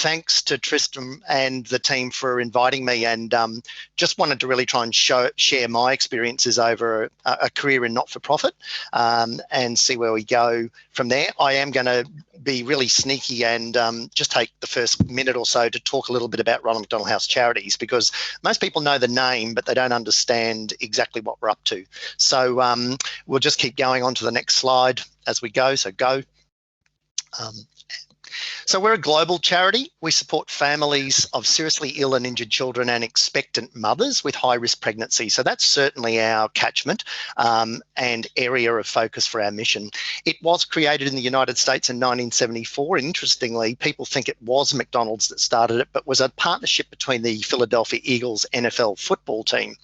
thanks to Tristan and the team for inviting me, and just wanted to really try and share my experiences over a career in not-for-profit, and see where we go from there. I am going to be really sneaky and just take the first minute or so to talk a little bit about Ronald McDonald House Charities, because most people know the name, but they don't understand exactly what we're up to. So we'll just keep going on to the next slide as we go. So go. So we're a global charity. We support families of seriously ill and injured children and expectant mothers with high-risk pregnancy. So that's certainly our catchment and area of focus for our mission. It was created in the United States in 1974. And interestingly, people think it was McDonald's that started it, but was a partnership between the Philadelphia Eagles NFL football team,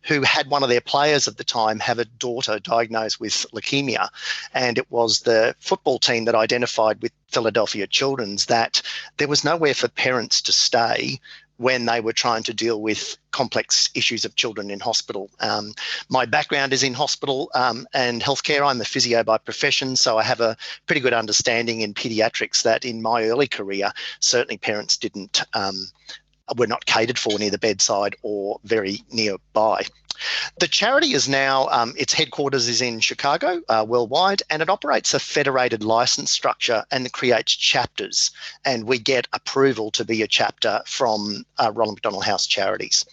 who had one of their players at the time have a daughter diagnosed with leukemia. And it was the football team that identified with Philadelphia Children's that there was nowhere for parents to stay when they were trying to deal with complex issues of children in hospital. My background is in hospital and healthcare. I'm a physio by profession, so I have a pretty good understanding in paediatrics that in my early career, certainly parents were not catered for near the bedside or very nearby. The charity is now, its headquarters is in Chicago, worldwide, and it operates a federated license structure and creates chapters. And we get approval to be a chapter from Ronald McDonald House Charities.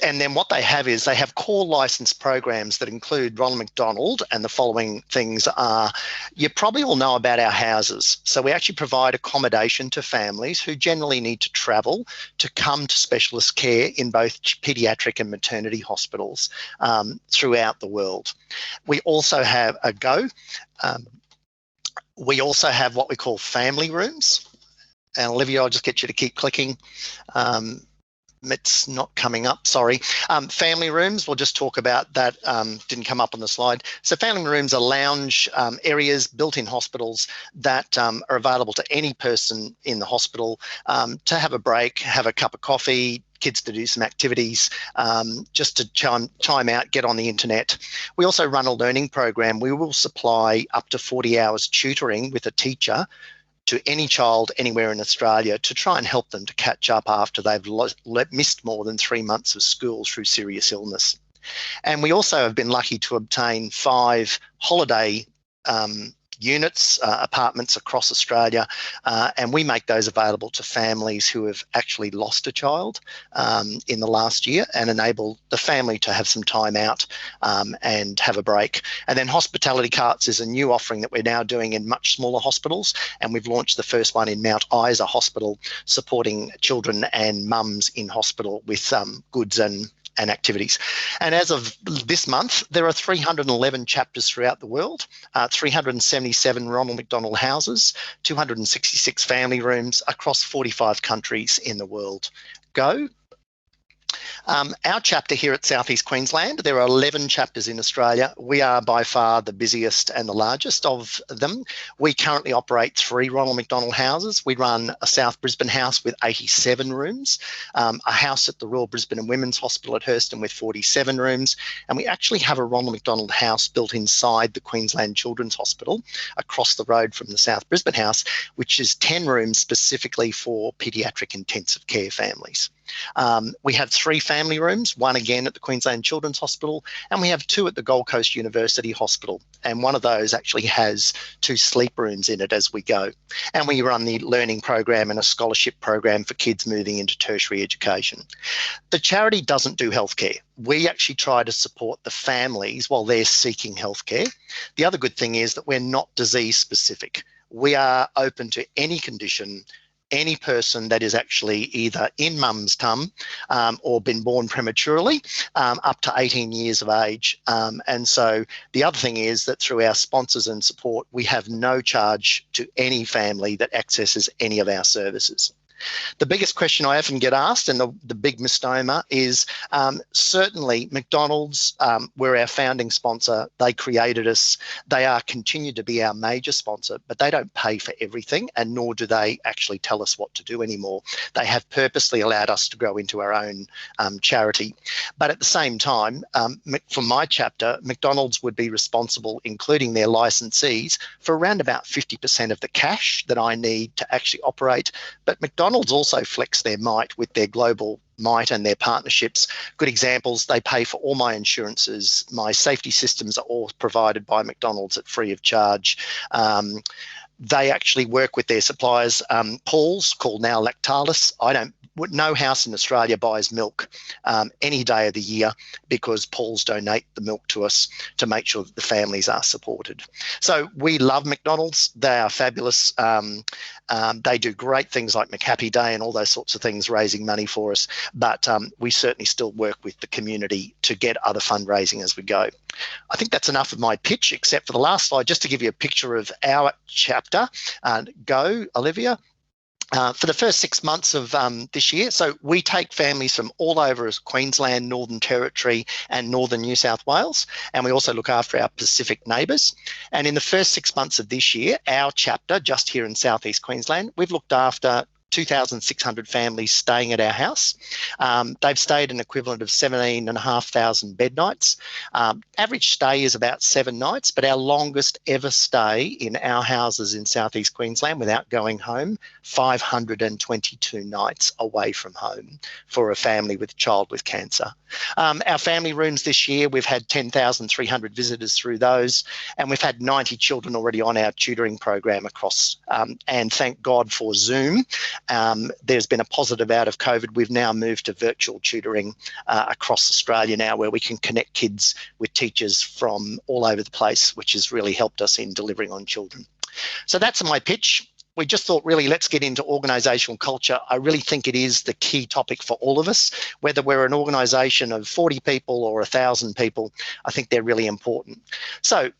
And then what they have is they have core license programs that include Ronald McDonald, and the following things are, you probably all know about our houses. So we actually provide accommodation to families who generally need to travel to come to specialist care in both paediatric and maternity hospitals throughout the world. We also have a go. We also have what we call family rooms. And Olivia, I'll just get you to keep clicking. It's not coming up, sorry. Family rooms, we'll just talk about that, didn't come up on the slide. So family rooms are lounge areas built in hospitals that are available to any person in the hospital to have a break, have a cup of coffee, kids to do some activities, just to chime out, get on the internet. We also run a learning program. We will supply up to 40 hours tutoring with a teacher to any child anywhere in Australia to try and help them to catch up after they've missed more than 3 months of school through serious illness. And we also have been lucky to obtain 5 holiday units, apartments across Australia, and we make those available to families who have actually lost a child in the last year, and enable the family to have some time out and have a break. And then hospitality carts is a new offering that we're now doing in much smaller hospitals, and we've launched the first one in Mount Isa Hospital, supporting children and mums in hospital with goods and activities. And as of this month, there are 311 chapters throughout the world, 377 Ronald McDonald houses, 266 family rooms across 45 countries in the world. Go. Our chapter here at South East Queensland, there are 11 chapters in Australia. We are by far the busiest and the largest of them. We currently operate 3 Ronald McDonald houses. We run a South Brisbane house with 87 rooms, a house at the Royal Brisbane and Women's Hospital at Hurston with 47 rooms, and we actually have a Ronald McDonald house built inside the Queensland Children's Hospital across the road from the South Brisbane house, which is 10 rooms specifically for paediatric intensive care families. We have 3 family rooms, 1 again at the Queensland Children's Hospital, and we have 2 at the Gold Coast University Hospital. And one of those actually has 2 sleep rooms in it as we go. And we run the learning program and a scholarship program for kids moving into tertiary education. The charity doesn't do healthcare. We actually try to support the families while they're seeking healthcare. The other good thing is that we're not disease specific. We are open to any condition, any person that is actually either in mum's tum or been born prematurely up to 18 years of age. And so the other thing is that through our sponsors and support, we have no charge to any family that accesses any of our services. The biggest question I often get asked, and the big misnomer, is certainly McDonald's were our founding sponsor. They created us. They are continued to be our major sponsor, but they don't pay for everything, and nor do they actually tell us what to do anymore. They have purposely allowed us to grow into our own charity. But at the same time, for my chapter, McDonald's would be responsible, including their licensees, for around about 50% of the cash that I need to actually operate. But McDonald's also flex their might with their global might and their partnerships. Good examples, they pay for all my insurances. My safety systems are all provided by McDonald's at free of charge. They actually work with their suppliers, Paul's, called now Lactalis. No house in Australia buys milk any day of the year because Paul's donate the milk to us to make sure that the families are supported. So we love McDonald's. They are fabulous. They do great things like McHappy Day and all those sorts of things, raising money for us. But we certainly still work with the community to get other fundraising as we go. I think that's enough of my pitch, except for the last slide, just to give you a picture of our chapter. Go, Olivia. For the first 6 months of this year, so we take families from all over Queensland, Northern Territory and Northern New South Wales, and we also look after our Pacific neighbours. And in the first 6 months of this year, our chapter, just here in Southeast Queensland, we've looked after 2,600 families staying at our house. They've stayed an equivalent of 17,500 bed nights. Average stay is about 7 nights, but our longest ever stay in our houses in Southeast Queensland without going home, 522 nights away from home for a family with a child with cancer. Our family rooms this year, we've had 10,300 visitors through those, and we've had 90 children already on our tutoring program across, and thank God for Zoom. There's been a positive out of COVID. We've now moved to virtual tutoring across Australia now, where we can connect kids with teachers from all over the place, which has really helped us in delivering on children. So that's my pitch. We just thought, really, let's get into organisational culture. I really think it is the key topic for all of us, whether we're an organisation of 40 people or 1,000 people. I think they're really important. So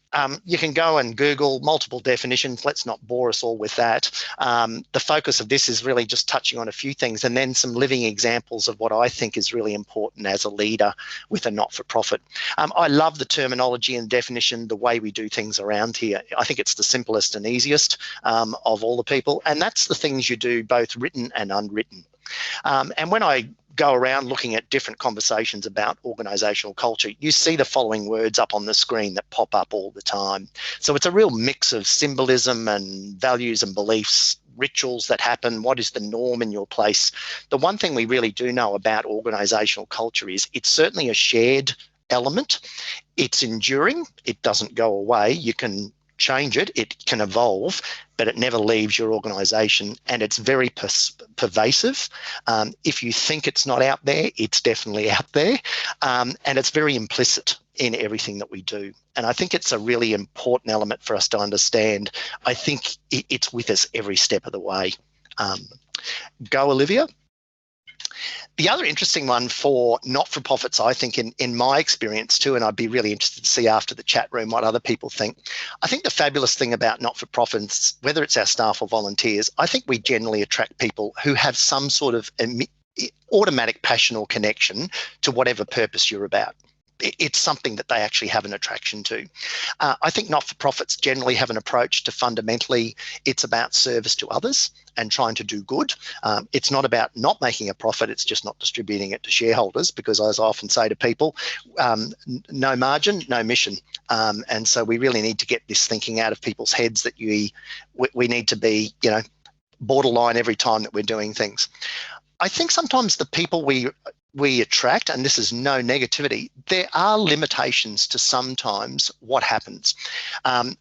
you can go and Google multiple definitions. Let's not bore us all with that. The focus of this is really just touching on a few things and then some living examples of what I think is really important as a leader with a not-for-profit. I love the terminology and definition, the way we do things around here. I think it's the simplest and easiest of all the people, and that's the things you do, both written and unwritten. And when I go around looking at different conversations about organisational culture, you see the following words up on the screen that pop up all the time. So it's a real mix of symbolism and values and beliefs, rituals that happen, what is the norm in your place. The one thing we really do know about organisational culture is it's certainly a shared element. It's enduring. It doesn't go away. You can change it, it can evolve, but it never leaves your organisation, and it's very pervasive. If you think it's not out there, it's definitely out there, and it's very implicit in everything that we do. And I think it's a really important element for us to understand. I think it's with us every step of the way. Go, Olivia. The other interesting one for not-for-profits, I think, in my experience too, and I'd be really interested to see after the chat room what other people think. I think the fabulous thing about not-for-profits, whether it's our staff or volunteers, I think we generally attract people who have some sort of automatic passion or connection to whatever purpose you're about. It's something that they actually have an attraction to. I think not-for-profits generally have an approach to fundamentally it's about service to others and trying to do good. It's not about not making a profit, it's just not distributing it to shareholders, because as I often say to people, no margin, no mission. And so we really need to get this thinking out of people's heads that we need to be, borderline every time that we're doing things. I think sometimes the people we attract, and this is no negativity, there are limitations to sometimes what happens.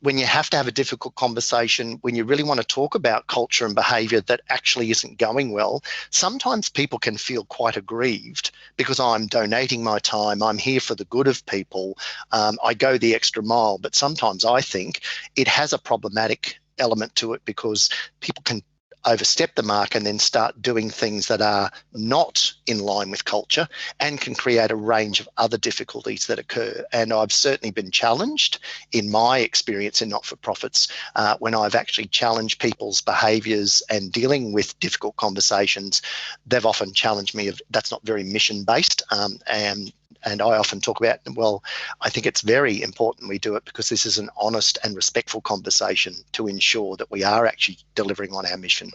When you have to have a difficult conversation, when you really want to talk about culture and behaviour that actually isn't going well, sometimes people can feel quite aggrieved because I'm donating my time, I'm here for the good of people, I go the extra mile. But sometimes I think it has a problematic element to it because people can overstep the mark and then start doing things that are not in line with culture and can create a range of other difficulties that occur. And I've certainly been challenged in my experience in not-for-profits when I've actually challenged people's behaviours and dealing with difficult conversations. They've often challenged me of that's not very mission-based, and I often talk about, well, I think it's very important we do it because this is an honest and respectful conversation to ensure that we are actually delivering on our mission.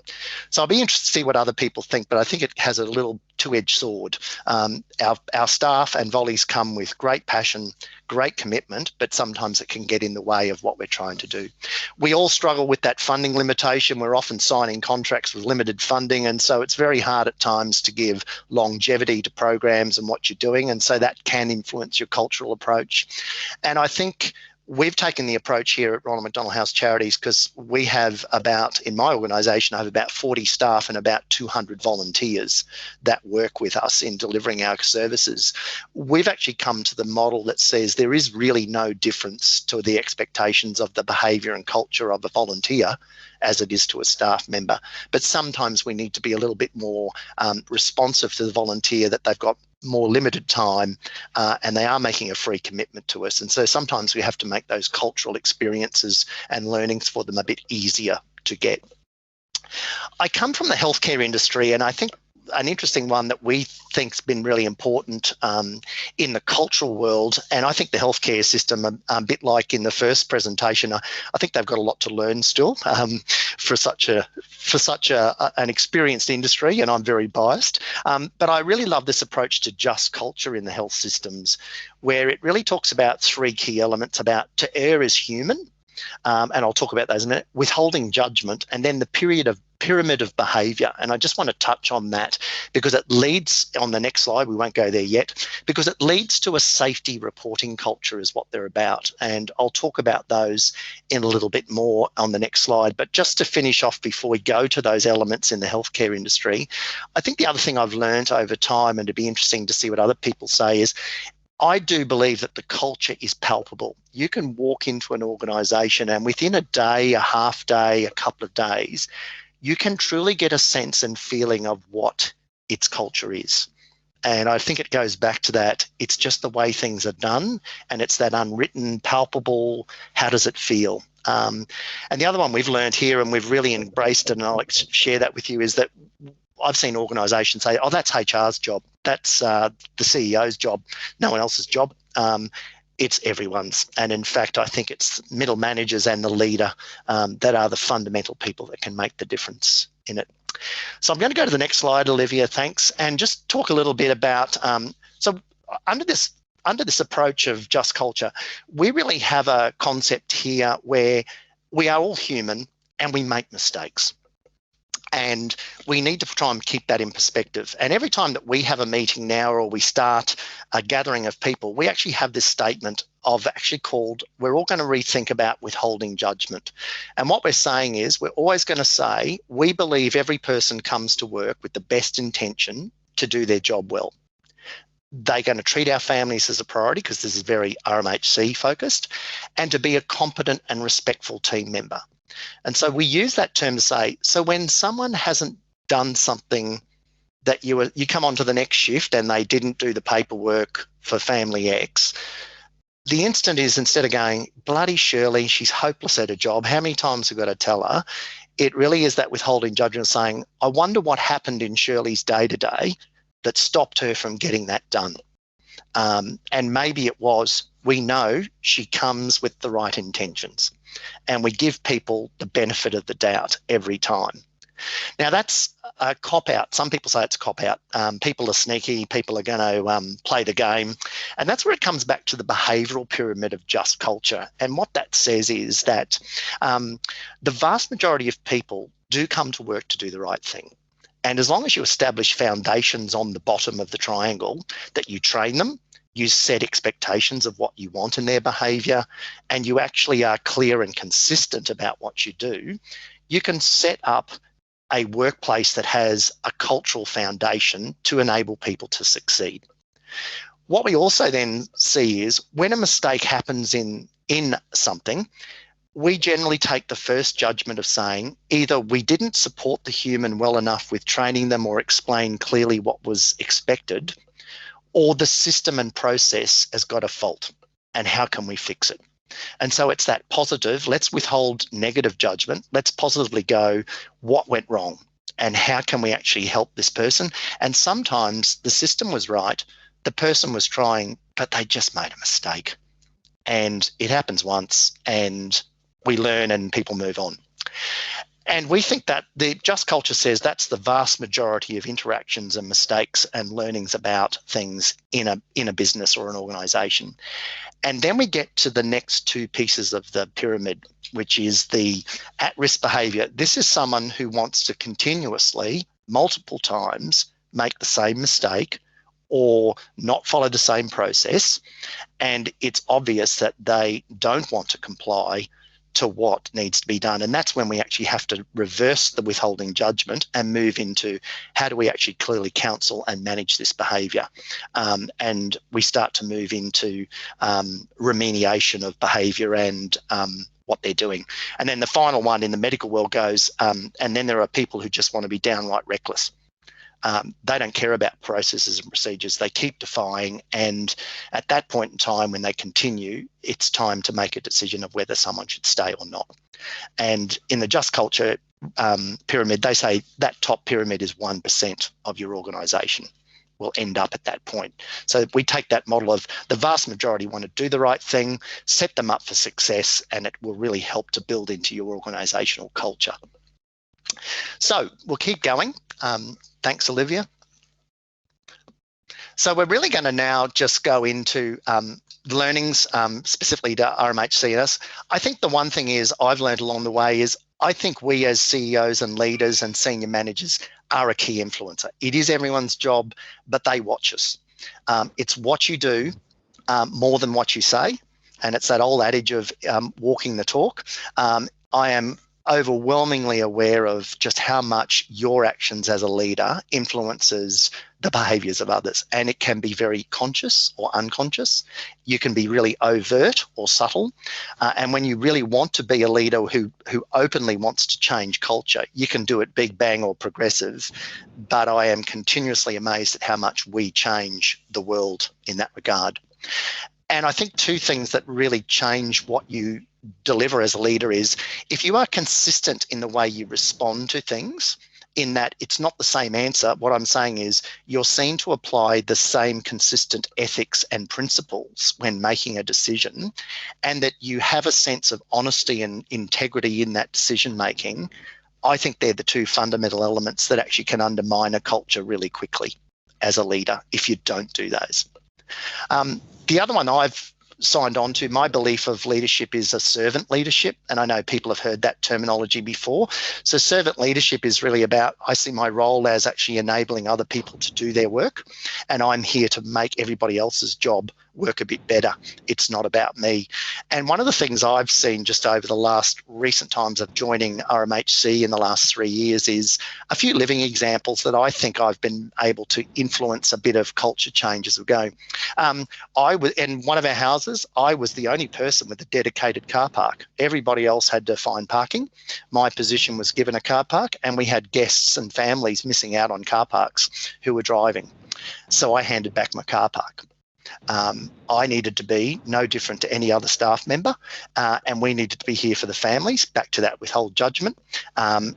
So I'll be interested to see what other people think, but I think it has a little two-edged sword. Our staff and volleys come with great passion, great commitment, but sometimes it can get in the way of what we're trying to do. We all struggle with that funding limitation. We're often signing contracts with limited funding, and so it's very hard at times to give longevity to programs and what you're doing, and so that can influence your cultural approach. And I think we've taken the approach here at Ronald McDonald House Charities because we have about, in my organisation, I have about 40 staff and about 200 volunteers that work with us in delivering our services. We've actually come to the model that says there is really no difference to the expectations of the behaviour and culture of a volunteer as it is to a staff member. But sometimes we need to be a little bit more responsive to the volunteer, that they've got more limited time and they are making a free commitment to us. And so sometimes we have to make those cultural experiences and learnings for them a bit easier to get. I come from the healthcare industry, and I think an interesting one that we think's been really important in the cultural world, and I think the healthcare system, a bit like in the first presentation, I think they've got a lot to learn still for such an experienced industry, and I'm very biased. But I really love this approach to just culture in the health systems, where it really talks about three key elements: about to err as human, and I'll talk about those in a minute, withholding judgment, and then the pyramid of behaviour. And I just want to touch on that because it leads, on the next slide, we won't go there yet, because it leads to a safety reporting culture is what they're about. And I'll talk about those in a little bit more on the next slide. But just to finish off before we go to those elements in the healthcare industry, I think the other thing I've learned over time, and it'd be interesting to see what other people say, is I do believe that the culture is palpable. You can walk into an organisation and within a day, a half day, a couple of days, you can truly get a sense and feeling of what its culture is. And I think it goes back to that. It's just the way things are done, and it's that unwritten, palpable, how does it feel? And the other one we've learned here, and we've really embraced it, and I'll share that with you, is that I've seen organisations say, oh, that's HR's job. That's the CEO's job. No one else's job. It's everyone's. And in fact, I think it's middle managers and the leader that are the fundamental people that can make the difference in it. So I'm going to go to the next slide, Olivia, thanks, and just talk a little bit about, so under this approach of just culture, we really have a concept here where we are all human and we make mistakes. And we need to try and keep that in perspective. And every time that we have a meeting now, or we start a gathering of people, we actually have this statement of actually called, we're all going to rethink about withholding judgment. And what we're saying is, we're always going to say, we believe every person comes to work with the best intention to do their job well. They're going to treat our families as a priority, because this is very RMHC focused, and to be a competent and respectful team member. And so we use that term to say, so when someone hasn't done something that you come on to the next shift and they didn't do the paperwork for family X, the instant is, instead of going, bloody Shirley, she's hopeless at her job, how many times have we got to tell her? It really is that withholding judgment, saying, I wonder what happened in Shirley's day-to-day that stopped her from getting that done. And maybe it was, we know she comes with the right intentions, and we give people the benefit of the doubt every time. Now, that's a cop-out. Some people say it's a cop-out. People are sneaky. People are going to play the game. And that's where it comes back to the behavioural pyramid of just culture. And what that says is that the vast majority of people do come to work to do the right thing. And as long as you establish foundations on the bottom of the triangle, that you train them, you set expectations of what you want in their behaviour, and you actually are clear and consistent about what you do, you can set up a workplace that has a cultural foundation to enable people to succeed. What we also then see is when a mistake happens in something, we generally take the first judgment of saying either we didn't support the human well enough with training them or explain clearly what was expected, or the system and process has got a fault, and how can we fix it? And so it's that positive, let's withhold negative judgment. Let's positively go, what went wrong and how can we actually help this person? And sometimes the system was right, the person was trying, but they just made a mistake. And it happens once and we learn and people move on. And we think that the Just Culture says that's the vast majority of interactions and mistakes and learnings about things in a business or an organisation. And then we get to the next two pieces of the pyramid, which is the at-risk behaviour. This is someone who wants to continuously, multiple times, make the same mistake or not follow the same process. And it's obvious that they don't want to comply to what needs to be done. And that's when we actually have to reverse the withholding judgment and move into how do we actually clearly counsel and manage this behaviour. And we start to move into remediation of behaviour and what they're doing. And then the final one in the medical world goes, and then there are people who just want to be downright reckless. They don't care about processes and procedures. They keep defying. And at that point in time, when they continue, it's time to make a decision of whether someone should stay or not. And in the Just Culture pyramid, they say that top pyramid is 1% of your organisation will end up at that point. So we take that model of the vast majority want to do the right thing, set them up for success, and it will really help to build into your organisational culture. So we'll keep going. Thanks, Olivia. So we're really going to now just go into learnings specifically to RMHC and us. I think the one thing is I've learned along the way is I think we as CEOs and leaders and senior managers are a key influencer. It is everyone's job, but they watch us. It's what you do more than what you say. And it's that old adage of walking the talk. I am overwhelmingly aware of just how much your actions as a leader influences the behaviours of others. And it can be very conscious or unconscious. You can be really overt or subtle. And when you really want to be a leader who openly wants to change culture, you can do it big bang or progressive. But I am continuously amazed at how much we change the world in that regard. And I think two things that really change what you deliver as a leader is if you are consistent in the way you respond to things, in that it's not the same answer. What I'm saying is you're seen to apply the same consistent ethics and principles when making a decision, and that you have a sense of honesty and integrity in that decision making. I think they're the two fundamental elements that actually can undermine a culture really quickly as a leader if you don't do those. The other one I've signed on to, my belief of leadership is a servant leadership. And I know people have heard that terminology before. So servant leadership is really about, I see my role as actually enabling other people to do their work. And I'm here to make everybody else's job work a bit better. It's not about me. And one of the things I've seen just over the last recent times of joining RMHC in the last 3 years is a few living examples that I think I've been able to influence a bit of culture change as we go. I was in one of our houses, I was the only person with a dedicated car park. Everybody else had to find parking. My position was given a car park, and we had guests and families missing out on car parks who were driving. So I handed back my car park. I needed to be no different to any other staff member, and we needed to be here for the families. Back to that withhold judgment.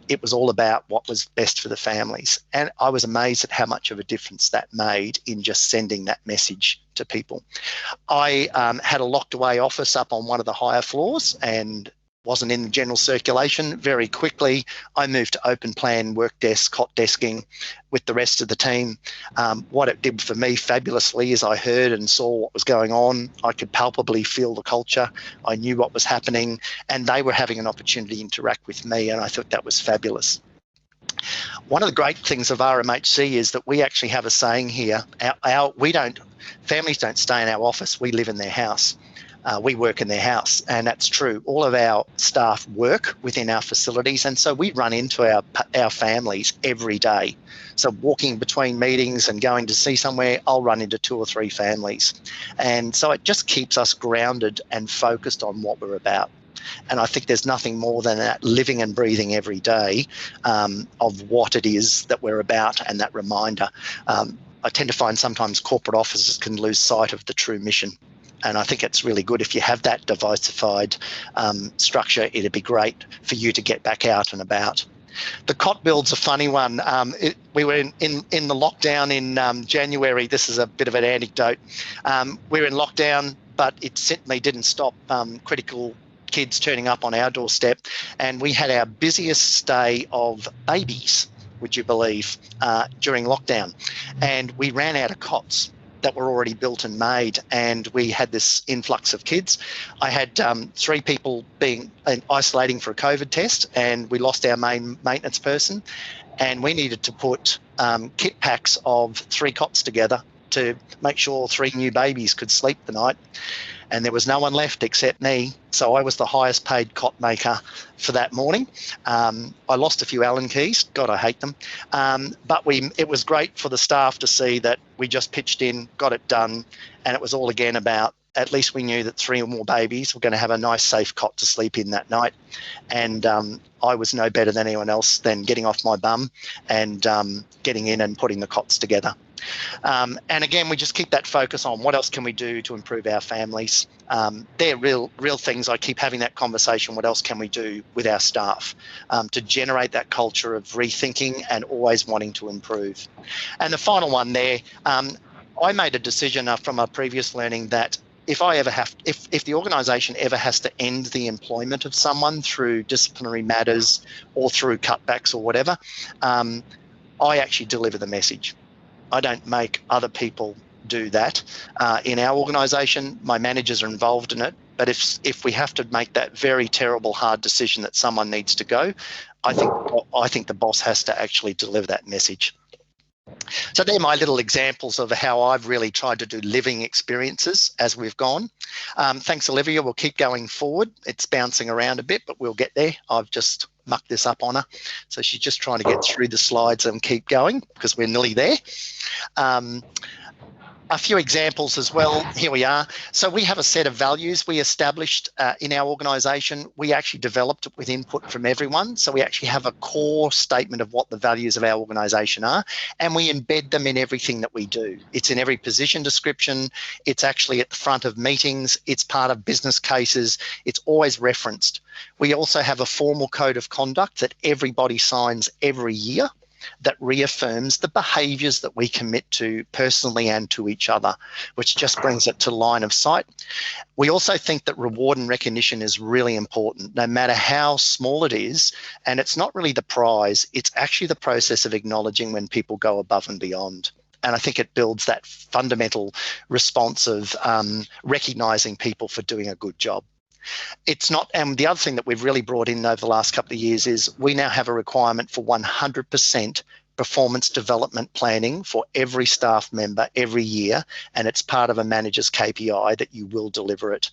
It was all about what was best for the families. And I was amazed at how much of a difference that made in just sending that message to people. I had a locked away office up on one of the higher floors and wasn't in the general circulation. Very quickly, I moved to open plan work desk, hot desking with the rest of the team. What it did for me fabulously is I heard and saw what was going on. I could palpably feel the culture. I knew what was happening, and they were having an opportunity to interact with me, and I thought that was fabulous. One of the great things of RMHC is that we actually have a saying here. Families don't stay in our office, we live in their house. We work in their house, and that's true. All of our staff work within our facilities, and so we run into our families every day. So walking between meetings and going to see somewhere, I'll run into 2 or 3 families. And so it just keeps us grounded and focused on what we're about. And I think there's nothing more than that living and breathing every day of what it is that we're about, and that reminder. I tend to find sometimes corporate offices can lose sight of the true mission. And I think it's really good if you have that diversified structure. It'd be great for you to get back out and about. The cot build's a funny one. We were in the lockdown in January. This is a bit of an anecdote. We were in lockdown, but it certainly didn't stop critical kids turning up on our doorstep. And we had our busiest day of babies, would you believe, during lockdown. And we ran out of cots that were already built and made, and we had this influx of kids. I had 3 people being isolating for a COVID test, and we lost our main maintenance person, and we needed to put kit packs of 3 cots together to make sure 3 new babies could sleep the night. And there was no one left except me. So I was the highest paid cot maker for that morning. I lost a few Allen keys. God, I hate them. But it was great for the staff to see that we just pitched in, got it done. And it was all again about, at least we knew that 3 or more babies were going to have a nice, safe cot to sleep in that night. And I was no better than anyone else than getting off my bum and getting in and putting the cots together. And again, we just keep that focus on what else can we do to improve our families. They're real things. I keep having that conversation. What else can we do with our staff to generate that culture of rethinking and always wanting to improve? And the final one there, I made a decision from a previous learning that if the organisation ever has to end the employment of someone through disciplinary matters or through cutbacks or whatever, I actually deliver the message. I don't make other people do that. In our organisation, my managers are involved in it. But if we have to make that very terrible, hard decision that someone needs to go, I think the boss has to actually deliver that message. So they're my little examples of how I've really tried to do living experiences as we've gone. Thanks, Olivia. We'll keep going forward. It's bouncing around a bit, but we'll get there. I've just mucked this up on her. So she's just trying to get through the slides and keep going because we're nearly there. A few examples as well. Here we are. So we have a set of values we established in our organisation. We actually developed it with input from everyone. So we actually have a core statement of what the values of our organisation are, and we embed them in everything that we do. It's in every position description. It's actually at the front of meetings. It's part of business cases. It's always referenced. We also have a formal code of conduct that everybody signs every year, that reaffirms the behaviours that we commit to personally and to each other, which just brings it to line of sight. We also think that reward and recognition is really important, no matter how small it is. And it's not really the prize, it's actually the process of acknowledging when people go above and beyond. And I think it builds that fundamental response of recognising people for doing a good job. It's not, and the other thing that we've really brought in over the last couple of years is we now have a requirement for 100% performance development planning for every staff member every year, and it's part of a manager's KPI that you will deliver it.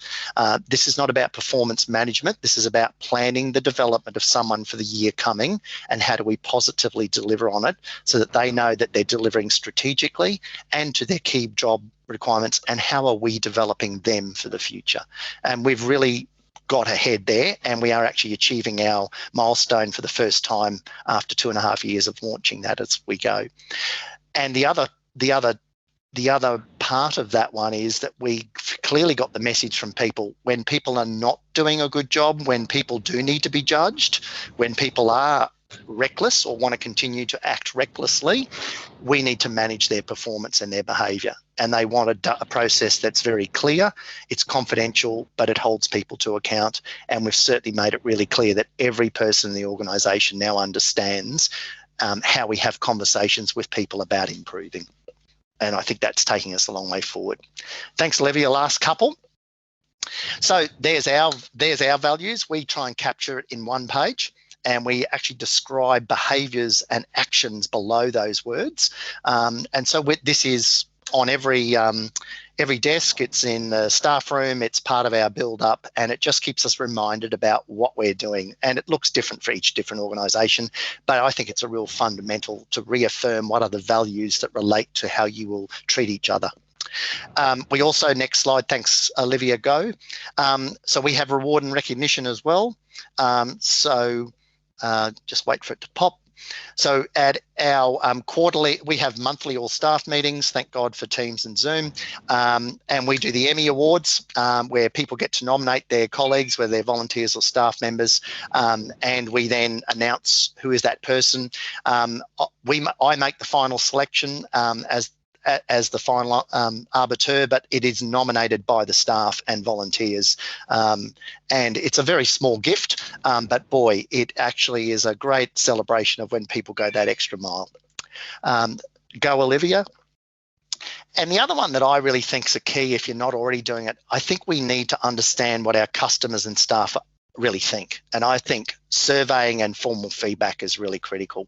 This is not about performance management. This is about planning the development of someone for the year coming, and how do we positively deliver on it so that they know that they're delivering strategically and to their key job requirements, and how are we developing them for the future. And we've really got ahead there, and we are actually achieving our milestone for the first time after 2.5 years of launching that as we go. And the other part of that one is that we clearly got the message from people when people are not doing a good job, when people do need to be judged, when people are reckless or want to continue to act recklessly, we need to manage their performance and their behaviour. And they want a process that's very clear, it's confidential, but it holds people to account. And we've certainly made it really clear that every person in the organisation now understands how we have conversations with people about improving. And I think that's taking us a long way forward. Thanks, Olivia. Last couple. So there's our values. We try and capture it in one page, and we actually describe behaviours and actions below those words. And so this is on every desk, it's in the staff room, it's part of our build-up, and it just keeps us reminded about what we're doing. And it looks different for each different organisation, but I think it's a real fundamental to reaffirm what are the values that relate to how you will treat each other. We also, next slide, thanks Olivia, go. So we have reward and recognition as well. Just wait for it to pop. So at our quarterly, we have monthly all staff meetings, thank God for Teams and Zoom. And we do the Emmy Awards where people get to nominate their colleagues, whether they're volunteers or staff members. And we then announce who is that person. I make the final selection as the final arbiter, but it is nominated by the staff and volunteers. And it's a very small gift, but boy, it actually is a great celebration of when people go that extra mile. Go, Olivia. And the other one that I really think is a key, if you're not already doing it, I think we need to understand what our customers and staff really think. And I think surveying and formal feedback is really critical.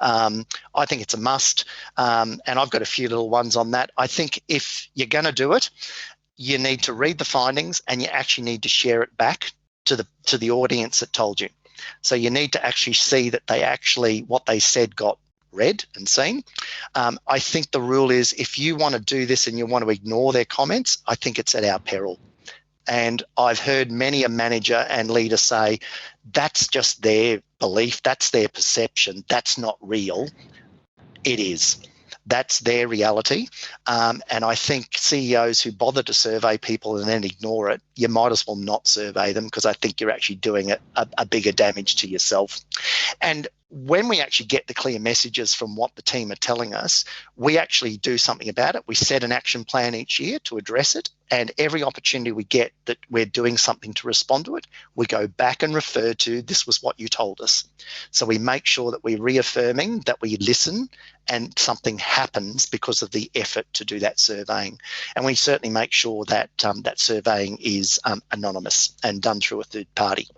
I think it's a must. And I've got a few little ones on that. I think if you're going to do it, you need to read the findings and you actually need to share it back to the audience that told you. So you need to actually see that what they said got read and seen. I think the rule is if you want to do this and you want to ignore their comments, I think it's at our peril. And I've heard many a manager and leader say, that's just their belief, that's their perception, that's not real. It is. That's their reality. And I think CEOs who bother to survey people and then ignore it, you might as well not survey them, because I think you're actually doing a bigger damage to yourself. And when we actually get the clear messages from what the team are telling us, we actually do something about it. We set an action plan each year to address it, and every opportunity we get that we're doing something to respond to it, we go back and refer to, this was what you told us. So we make sure that we're reaffirming that we listen and something happens because of the effort to do that surveying. And we certainly make sure that that surveying is anonymous and done through a third party.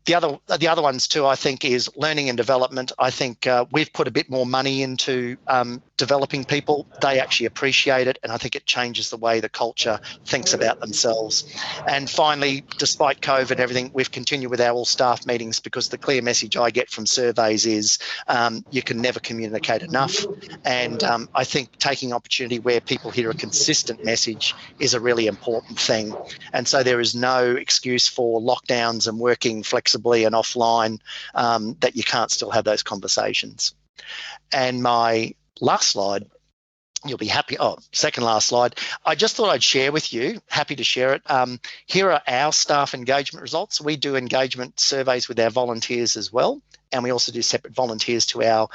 The other ones too, I think, is learning and development. I think we've put a bit more money into developing people. They actually appreciate it, and I think it changes the way the culture thinks about themselves. And finally, despite COVID and everything, we've continued with our all staff meetings, because the clear message I get from surveys is you can never communicate enough. And I think taking opportunity where people hear a consistent message is a really important thing. And so there is no excuse for lockdowns and working flexibly and offline, that you can't still have those conversations. And my last slide, you'll be happy. Oh, second last slide. I just thought I'd share with you, happy to share it. Here are our staff engagement results. We do engagement surveys with our volunteers as well. And we also do separate volunteers to our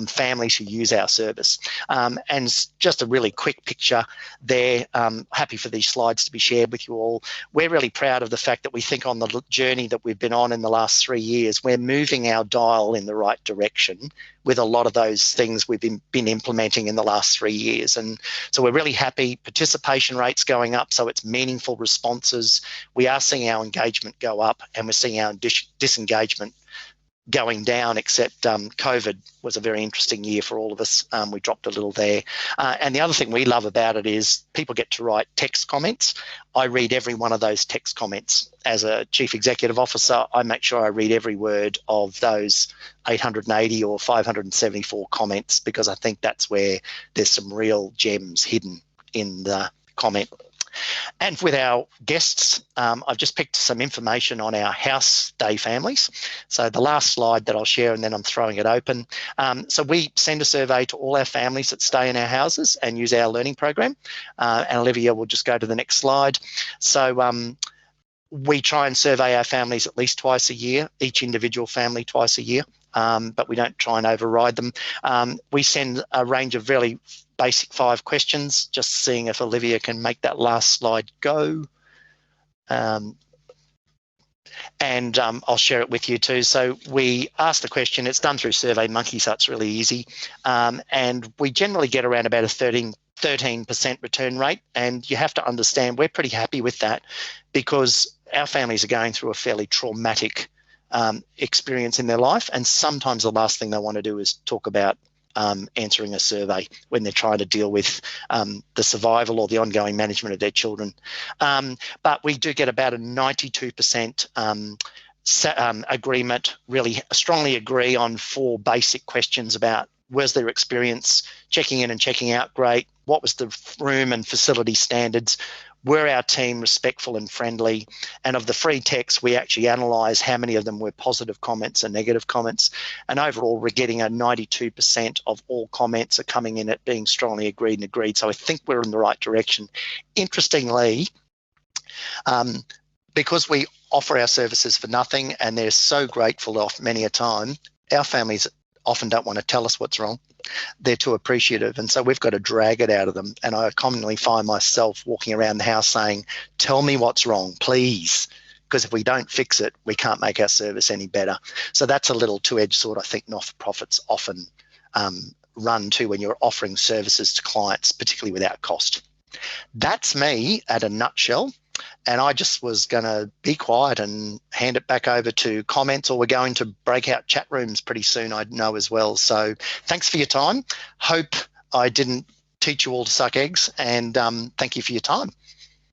families who use our service. And just a really quick picture there. Happy for these slides to be shared with you all. We're really proud of the fact that we think on the journey that we've been on in the last 3 years, we're moving our dial in the right direction with a lot of those things we've been implementing in the last 3 years. And so we're really happy. Participation rates going up, so it's meaningful responses. We are seeing our engagement go up, and we're seeing our disengagement going down, except COVID was a very interesting year for all of us. We dropped a little there. And the other thing we love about it is people get to write text comments. I read every one of those text comments. As a Chief Executive Officer, I make sure I read every word of those 880 or 574 comments, because I think that's where there's some real gems hidden in the comment. And with our guests, I've just picked some information on our house day families. So the last slide that I'll share, and then I'm throwing it open. So we send a survey to all our families that stay in our houses and use our learning program. And Olivia will just go to the next slide. So we try and survey our families at least twice a year, each individual family twice a year. But we don't try and override them. We send a range of really basic 5 questions, just seeing if Olivia can make that last slide go. And I'll share it with you too. So we ask the question, it's done through SurveyMonkey, so it's really easy. And we generally get around about a 13% return rate. And you have to understand, we're pretty happy with that, because our families are going through a fairly traumatic experience in their life, and sometimes the last thing they want to do is talk about answering a survey when they're trying to deal with the survival or the ongoing management of their children. But we do get about a 92% agreement, really strongly agree on 4 basic questions about, was their experience checking in and checking out great? what was the room and facility standards, were our team respectful and friendly, and of the free texts, we actually analysed how many of them were positive comments and negative comments, and overall we're getting a 92% of all comments are coming in at being strongly agreed and agreed. So I think we're in the right direction. Interestingly, because we offer our services for nothing and they're so grateful off many a time, our families often don't want to tell us what's wrong. They're too appreciative, and so we've got to drag it out of them. And I commonly find myself walking around the house saying, tell me what's wrong, please, because if we don't fix it, we can't make our service any better. So that's a little two-edged sword I think not-for-profits often run to when you're offering services to clients, particularly without cost. That's me at a nutshell. And I just was going to be quiet and hand it back over to comments, or we're going to breakout chat rooms pretty soon, I know as well. So thanks for your time. Hope I didn't teach you all to suck eggs, and thank you for your time.